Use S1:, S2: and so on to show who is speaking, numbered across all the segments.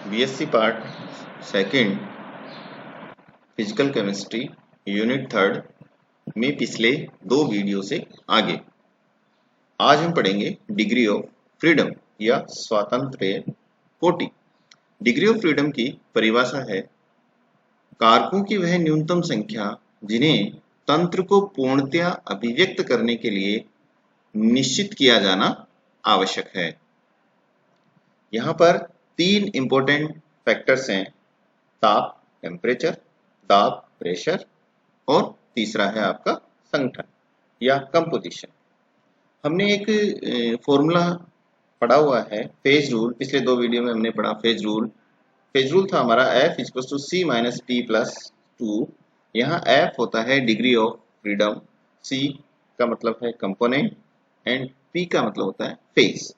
S1: BSc part second physical chemistry unit third में पिछले दो वीडियो से आगे आज हम पढ़ेंगे डिग्री ऑफ फ्रीडम या स्वातंत्र्य कोटि। डिग्री ऑफ फ्रीडम की परिभाषा है कारकों की वह न्यूनतम संख्या जिन्हें तंत्र को पूर्णतया अभिव्यक्त करने के लिए निश्चित किया जाना आवश्यक है। यहाँ पर तीन इंपॉर्टेंट फैक्टर्स हैं, ताप टेम्परेचर, दाब प्रेशर और तीसरा है आपका संगठन या कंपोजिशन। हमने एक फॉर्मूला पढ़ा हुआ है फेज रूल, पिछले दो वीडियो में हमने पढ़ा फेज रूल। फेज रूल था हमारा F = C - T + 2। यहाँ F होता है डिग्री ऑफ फ्रीडम, C का मतलब है कंपोनेंट एंड P का मतलब होता है फेज।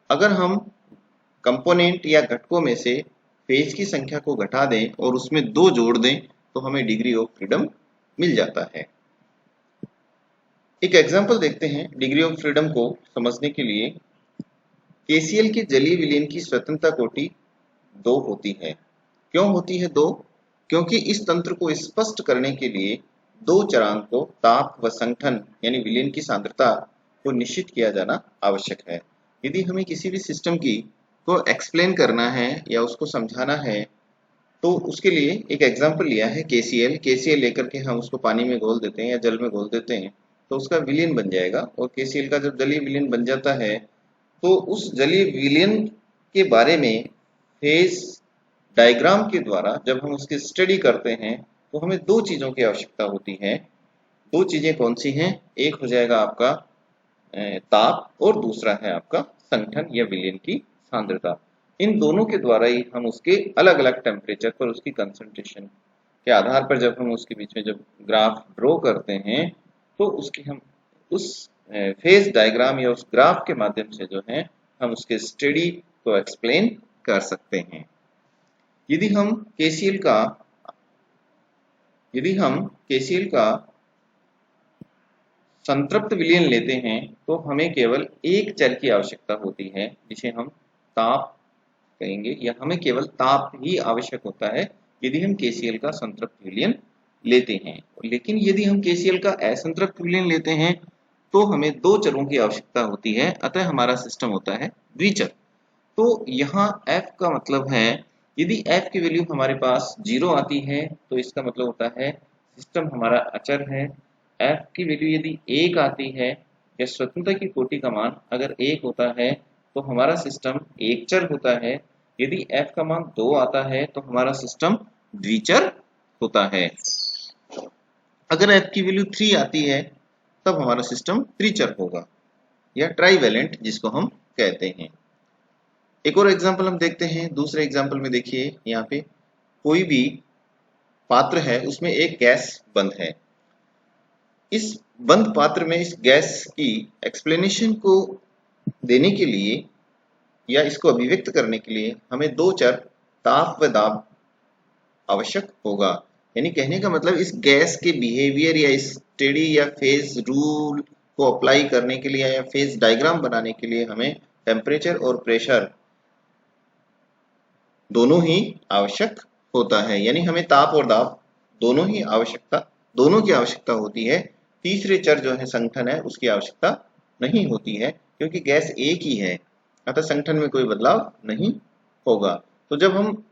S1: अगर हम कंपोनेंट या घटकों में से फेज की संख्या को घटा दें और उसमें 2 जोड़ दें तो हमें डिग्री ऑफ फ्रीडम मिल जाता है। एक एग्जांपल देखते हैं डिग्री ऑफ फ्रीडम को समझने के लिए। KCl के जलीय विलयन की स्वतंत्रता कोटि 2 होती है। क्यों होती है 2? क्योंकि इस तंत्र को स्पष्ट करने के लिए दो चरांकों ताप व संगठन यानी विलयन की सांद्रता को निश्चित किया जाना आवश्यक है। यदि हमें किसी भी सिस्टम की को एक्सप्लेन करना है या उसको समझाना है तो उसके लिए एक एग्जांपल लिया है KCl लेकर के हम उसको पानी में घोल देते हैं या जल में घोल देते हैं तो उसका विलयन बन जाएगा। और KCl का जब जलीय विलयन बन जाता है तो उस जलीय विलयन के बारे में फेज डायग्राम के द्वारा जब हम उसकी स्टडी करते हैं तो हमें दो चीजों की आवश्यकता होती है। दो चीजें कौन सी हैं? एक हो जाएगा आपका ताप और दूसरा है आपका संगठन या विलयन की सांद्रता। इन दोनों के द्वारा ही हम उसके अलग अलग टेम्परेचर पर उसकी कंसंट्रेशन के आधार पर जब हम उसके बीच में जब ग्राफ ड्रॉ करते हैं तो उसकी हम उस फेज डायग्राम या उस ग्राफ के माध्यम से जो है हम उसके स्टडी को एक्सप्लेन कर सकते हैं। यदि हम KCl का संतृप्त विलयन लेते हैं तो हमें केवल एक चर की आवश्यकता होती है जिसे हम ताप कहेंगे, या हमें केवल ताप ही आवश्यक होता है यदि हम KCl का संतृप्त विलयन लेते हैं। लेकिन यदि हम KCl का असंतृप्त विलयन लेते हैं तो हमें दो चरों की आवश्यकता होती है, अतः हमारा सिस्टम होता है द्विचर। तो यहाँ F का मतलब है यदि F की वैल्यू हमारे पास 0 आती है तो इसका मतलब होता है सिस्टम हमारा अचर है। F की वैल्यू यदि 1 आती है या स्वतंत्रता की कोटि का मान अगर 1 होता है तो हमारा सिस्टम एकचर होता है। यदि F का मान 2 आता है तो हमारा सिस्टम द्विचर होता है। अगर F की वैल्यू 3 आती है तब हमारा सिस्टम त्रिचर होगा या ट्राइवेलेंट जिसको हम कहते हैं। एक और एग्जांपल हम देखते हैं। दूसरे एग्जांपल में देखिए, यहाँ पे कोई भी पात्र है उसमें एक गैस बंद है। इस बंद पात्र में इस गैस की एक्सप्लेनेशन को देने के लिए या इसको अभिव्यक्त करने के लिए हमें दो चर ताप व दाब आवश्यक होगा। यानी कहने का मतलब इस गैस के बिहेवियर या स्टडी या फेज रूल को अप्लाई करने के लिए या फेज डायग्राम बनाने के लिए हमें टेम्परेचर और प्रेशर दोनों ही आवश्यक होता है। यानी हमें ताप और दाब दोनों की आवश्यकता होती है। तीसरे चर जो है संगठन है उसकी आवश्यकता नहीं होती है क्योंकि गैस एक ही है, अतः संगठन में कोई बदलाव नहीं होगा। तो जब हम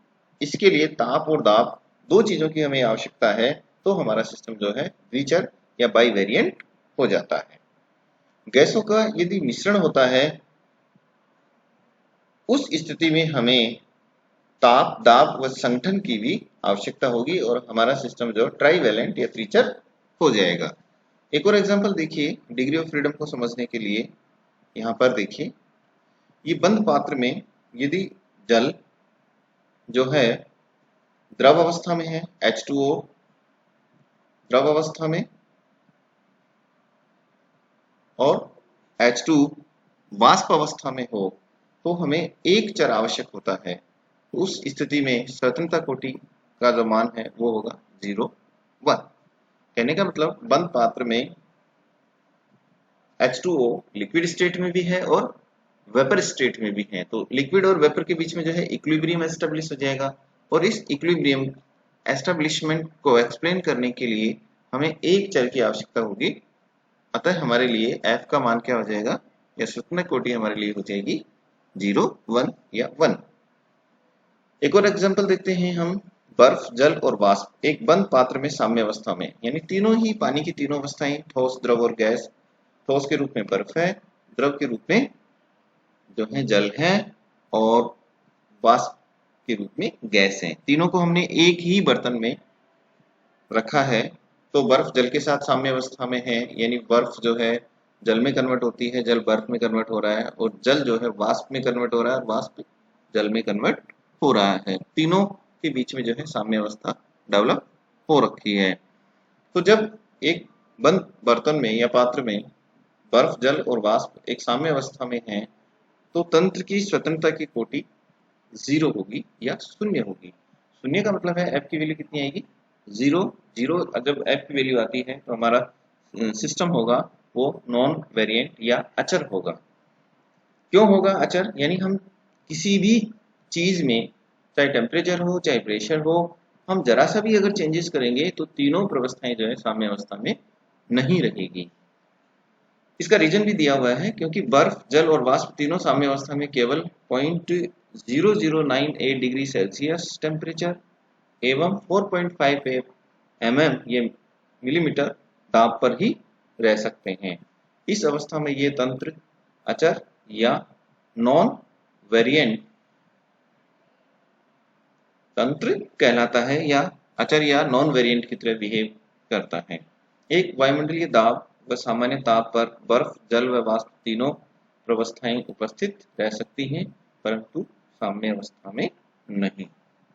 S1: इसके लिए ताप और दाब दो चीजों की हमें आवश्यकता है तो हमारा सिस्टम जो है द्विचर या बाइवेरिएंट हो जाता है। गैसों का यदि मिश्रण होता है उस स्थिति में हमें ताप दाब व संगठन की भी आवश्यकता होगी और हमारा सिस्टम जो ट्राइवेलेंट या त्रिचर हो जाएगा। एक और एग्जांपल देखिए डिग्री ऑफ फ्रीडम को समझने के लिए। यहाँ पर देखिए ये बंद पात्र में यदि जल जो है द्रव अवस्था में है, H2O द्रव अवस्था में और H2 वाष्प अवस्था में हो तो हमें एक चर आवश्यक होता है। उस स्थिति में स्वतंत्रता कोटि का जो मान है वो होगा 0, 1। कहने का मतलब बंद पात्र में H2O लिक्विड स्टेट में भी है और वेपर स्टेट में भी हैं, तो लिक्विड और वेपर के बीच में जो है इक्विलिब्रियम एस्टेब्लिश हो जाएगा। और इस इक्विलिब्रियम एस्टेब्लिशमेंट को एक्सप्लेन करने के लिए हमें एक चर की आवश्यकता होगी। अतः हमारे लिए f का मान क्या हो जाएगा, या स्वतंत्र कोटि हमारे लिए हो जाएगी 0, 1 या 1। एक और एग्जांपल देखते हैं हम। बर्फ, जल और वाष्प एक बंद पात्र में साम्य अवस्था में, यानी तीनों ही पानी की तीनों अवस्थाएं, ठोस, द्रव और गैस। ठोस के रूप में बर्फ है, द्रव के रूप में जो है जल है, और वाष्प के रूप में गैस है। तीनों को हमने एक ही बर्तन में रखा है। तो बर्फ जल के साथ साम्य अवस्था में है, यानी बर्फ जो है जल में कन्वर्ट होती है, जल बर्फ में कन्वर्ट हो रहा है, और जल जो है वाष्प में कन्वर्ट हो रहा है, और वाष्प जल में कन्वर्ट हो रहा है। तीनों के बीच में जो है साम्य अवस्था डेवलप हो रखी है। तो जब एक बंद बर्तन में या पात्र में बर्फ, जल और वाष्प एक साम्य अवस्था में है, तो तंत्र की स्वतंत्रता की कोटि 0 होगी या शून्य होगी। शून्य का मतलब है f की वैल्यू कितनी आएगी, 0। 0 जब f की वैल्यू आती है तो हमारा सिस्टम होगा वो नॉन वेरिएंट या अचर होगा। क्यों होगा अचर, यानी हम किसी भी चीज में, चाहे टेम्परेचर हो चाहे प्रेशर हो, हम जरा सा भी अगर चेंजेस करेंगे तो तीनों व्यवस्थाएं जो है साम्य अवस्था में नहीं रहेगी। इसका रीजन भी दिया हुआ है, क्योंकि बर्फ, जल और वाष्प तीनों साम्य अवस्था में केवल 0.0098 डिग्री सेल्सियस टेम्परेचर एवं 4.5 mm ये मिलीमीटर दाब पर ही रह सकते हैं। इस अवस्था में ये तंत्र अचर या नॉन वेरिएंट तंत्र कहलाता है, या अचर या नॉन वेरिएंट की तरह बिहेव करता है। एक वायुमंडलीय दाब व सामान्य ताप पर बर्फ, जल व वाष्प तीनों प्रवस्थाएं उपस्थित रह सकती हैं, परंतु साम्य अवस्था में नहीं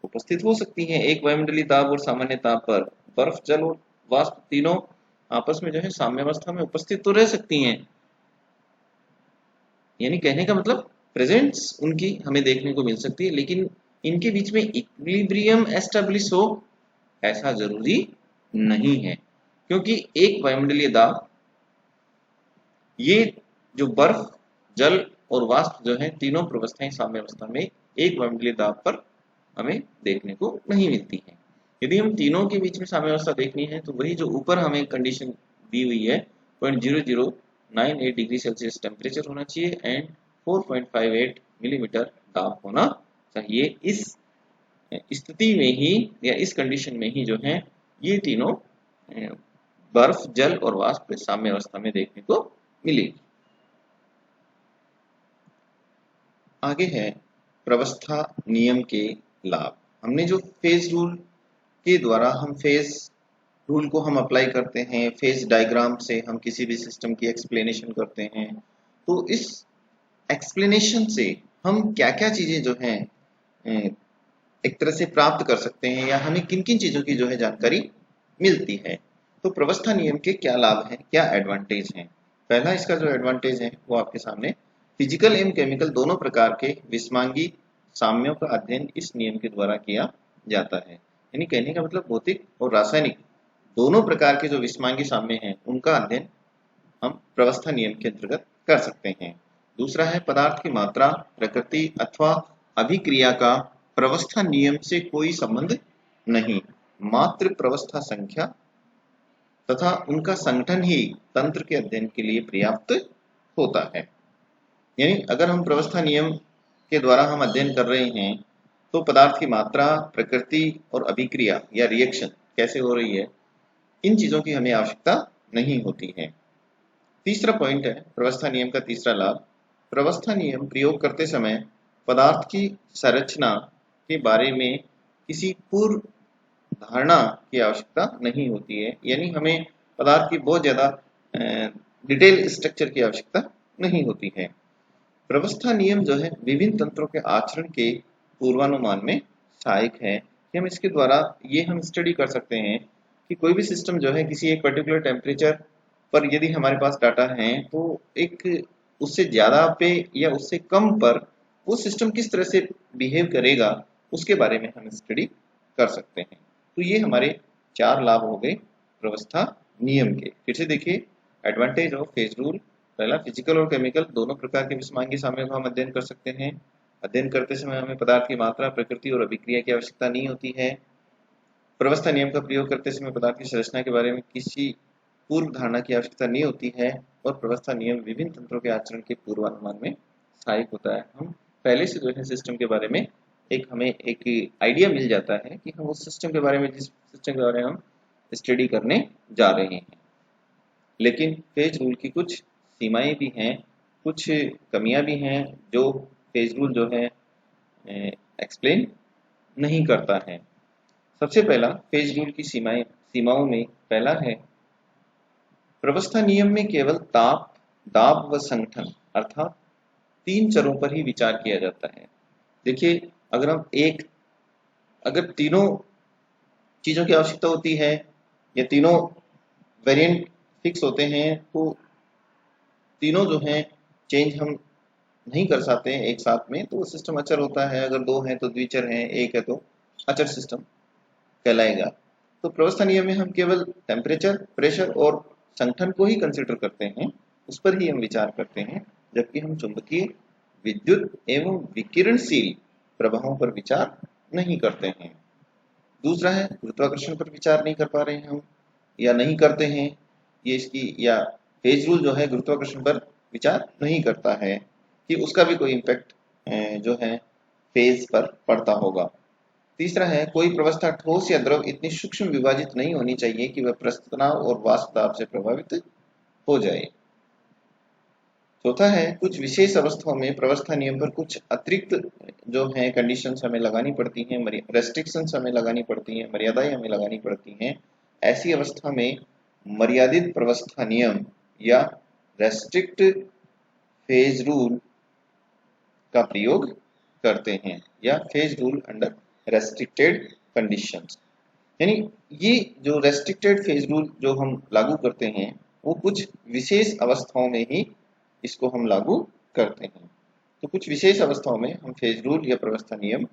S1: उपस्थित हो सकती हैं। एक वायुमंडलीय दाब और सामान्य ताप पर बर्फ, जल और वाष्प तीनों आपस में जो है साम्य अवस्था में उपस्थित तो रह सकती हैं, यानी कहने का मतलब प्रेजेंस उनकी हमें देखने को मिल सकती है, लेकिन इनके बीच में इक्विलिब्रियम एस्टेब्लिश हो ऐसा जरूरी नहीं है। क्योंकि एक वायुमंडलीय दाब, ये जो बर्फ, जल और वाष्प जो है तीनों प्रवस्थाएं साम्य अवस्था में एक वायुमंडलीय दाब पर हमें देखने को नहीं मिलती है। यदि हम तीनों के बीच में साम्य अवस्था देखनी है तो वही जो ऊपर हमें कंडीशन दी हुई है 0.0098 डिग्री सेल्सियस टेम्परेचर होना चाहिए एंड 4.58 मिलीमीटर दाब होना चाहिए। इस स्थिति में ही या इस कंडीशन में ही जो है ये तीनों बर्फ, जल और वाष्प साम्य अवस्था में देखने को मिलेगी। आगे है प्रवस्था नियम के लाभ। हमने जो फेज रूल के द्वारा हम फेज रूल को हम अप्लाई करते हैं, फेज डायग्राम से हम किसी भी सिस्टम की एक्सप्लेनेशन करते हैं, तो इस एक्सप्लेनेशन से हम क्या क्या चीजें जो हैं एक तरह से प्राप्त कर सकते हैं, या हमें किन किन चीजों की जो है जानकारी मिलती है। तो प्रवस्था नियम के क्या लाभ हैं, क्या एडवांटेज हैं। पहला इसका जो एडवांटेज है वो आपके सामने, फिजिकल एवं केमिकल दोनों प्रकार के विस्मांगी साम्यों का अध्ययन इस नियम के द्वारा किया जाता है। यानी कहने का मतलब भौतिक और रासायनिक दोनों प्रकार के जो विस्मांगी साम्य हैं उनका अध्ययन हम प्रवस्था नियम के अंतर्गत कर सकते हैं। दूसरा है पदार्थ की मात्रा, प्रकृति अथवा अभिक्रिया का प्रवस्था नियम से कोई संबंध नहीं, मात्र प्रवस्था संख्या तथा उनका संगठन ही तंत्र के अध्ययन के लिए पर्याप्त होता है। यानी अगर हम प्रवस्था नियम के द्वारा हम अध्ययन कर रहे हैं तो पदार्थ की मात्रा, प्रकृति और अभिक्रिया या रिएक्शन कैसे हो रही है, इन चीजों की हमें आवश्यकता नहीं होती है। तीसरा पॉइंट है प्रवस्था नियम का तीसरा लाभ, प्रवस्था नियम प्रयोग करते समय पदार्थ की संरचना के बारे में किसी पूर्व धारणा की आवश्यकता नहीं होती है। यानी हमें पदार्थ की बहुत ज्यादा डिटेल स्ट्रक्चर की आवश्यकता नहीं होती है। प्रवस्था नियम जो है विभिन्न तंत्रों के आचरण के पूर्वानुमान में सहायक है कि हम इसके द्वारा ये हम स्टडी कर सकते हैं कि कोई भी सिस्टम जो है किसी एक पर्टिकुलर टेम्परेचर पर यदि हमारे पास डाटा है तो एक उससे ज्यादा पे या उससे कम पर वो सिस्टम किस तरह से बिहेव करेगा उसके बारे में हम स्टडी कर सकते हैं। तो ये हमारे 4 लाभ हो गए प्रवस्था नियम के। फिर से देखिए, एडवांटेज ऑफ फेज रूल, पहला, फिजिकल और केमिकल दोनों प्रकार के विषमांगी साम्यों का हम अध्ययन कर सकते हैं। अध्ययन करते समय हमें पदार्थ की मात्रा, प्रकृति और अभिक्रिया की आवश्यकता नहीं होती है। प्रवस्था नियम का प्रयोग करते समय पदार्थ की संरचना के बारे में किसी पूर्व धारणा की आवश्यकता नहीं होती है और प्रवस्था नियम विभिन्न तंत्रों के आचरण के पूर्वानुमान में सहायक होता है। हम पहले से जो है सिस्टम के बारे में हमें एक आइडिया मिल जाता है कि हम उस सिस्टम के बारे में, जिस सिस्टम के बारे में हम स्टडी करने जा रहे हैं। लेकिन फेज रूल की कुछ सीमाएं भी हैं, कुछ कमियां भी हैं जो फेज रूल जो है एक्सप्लेन नहीं करता है। सबसे पहला, फेज रूल की सीमाओं में पहला है, प्रवस्था नियम में केवल ताप, दाब व संघटन अर्थात 3 चरों पर ही विचार किया जाता है। देखिए, अगर तीनों चीजों की आवश्यकता होती है या तीनों वेरिएंट फिक्स होते हैं तो तीनों जो हैं चेंज हम नहीं कर सकते हैं एक साथ में, तो सिस्टम अचर होता है। अगर 2 हैं तो द्विचर हैं, 1 है तो अचर सिस्टम कहलाएगा। तो प्रवस्था नियम में हम केवल टेम्परेचर, प्रेशर और संघटन को ही कंसिडर करते हैं, उस पर ही हम विचार करते हैं, जबकि हम चुंबकीय, विद्युत एवं विकिरणशील प्रभावों पर विचार नहीं करते हैं। दूसरा है, गुरुत्वाकर्षण पर विचार नहीं कर पा रहे हैं हम या नहीं करते हैं। या फेज रूल जो है गुरुत्वाकर्षण पर विचार नहीं करता है कि उसका भी कोई इम्पैक्ट जो है फेज पर पड़ता होगा। तीसरा है, कोई प्रवस्था ठोस या द्रव इतनी सूक्ष्म विभाजित नहीं होनी चाहिए कि वह पृष्ठ तनाव और वाष्प दाब से प्रभावित हो जाए। चौथा है, कुछ विशेष अवस्थाओं में प्रवस्था नियम पर कुछ अतिरिक्त जो है कंडीशंस हमें लगानी पड़ती हैं, रेस्ट्रिक्शंस हमें लगानी पड़ती हैं, मर्यादाएं हमें लगानी पड़ती हैं। ऐसी अवस्था में मर्यादित प्रवस्था नियम या रेस्ट्रिक्ट फेज रूल का प्रयोग करते हैं या phase rule under restricted conditions. यानी ये जो रेस्ट्रिक्टेड फेज रूल जो हम लागू करते हैं वो कुछ विशेष अवस्थाओं में ही इसको हम लागू करते हैं। तो कुछ विशेष अवस्थाओं में हम फेज रूल या प्रवस्था नियम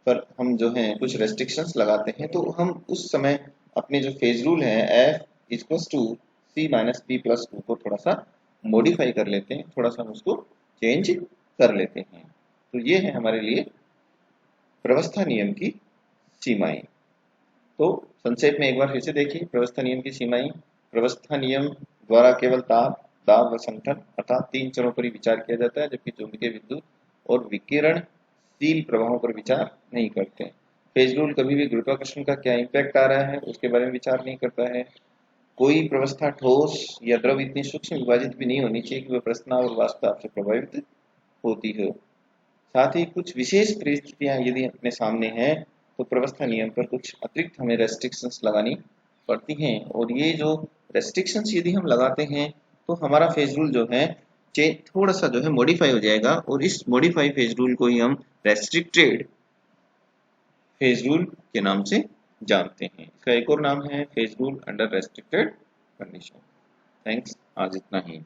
S1: पर हम जो है कुछ रेस्ट्रिक्शंस लगाते हैं, तो हम उस समय अपने जो फेज रूल है F equals to C minus P plus 2 को थोड़ा सा मॉडिफाई कर लेते हैं, थोड़ा सा हम उसको चेंज कर लेते हैं। तो ये है हमारे लिए प्रवस्था नियम की सीमाएं। तो संक्षेप में एक बार फिर से देखिए प्रवस्था नियम की सीमाएं। प्रवस्था नियम द्वारा केवल ताप, दाब व संघटन अर्थात 3 चरों पर ही विचार किया जाता है, जबकि चुंबकीय, विद्युत और विकिरणशील प्रभावों पर विचार नहीं करते। फेज रूल कभी भी गुरुत्वाकर्षण का क्या इम्पैक्ट आ रहा है उसके बारे में विचार नहीं करता है। कोई प्रवस्था ठोस या द्रव इतनी सूक्ष्म विभाजित भी नहीं होनी चाहिए कि वह पृष्ठ तनाव और वाष्प दाब से प्रभावित होती हो। साथ ही कुछ विशेष परिस्थितियां यदि अपने सामने हैं तो प्रवस्था नियम पर कुछ अतिरिक्त हमें रेस्ट्रिक्शंस लगानी पड़ती हैं, और ये जो रेस्ट्रिक्शंस यदि हम लगाते हैं तो हमारा फेज रूल जो है थोड़ा सा जो है मॉडिफाई हो जाएगा, और इस मॉडिफाई फेज रूल को ही हम रेस्ट्रिक्टेड फेज रूल के नाम से जानते हैं। इसका एक और नाम है phase rule under restricted condition. Thanks, आज इतना ही।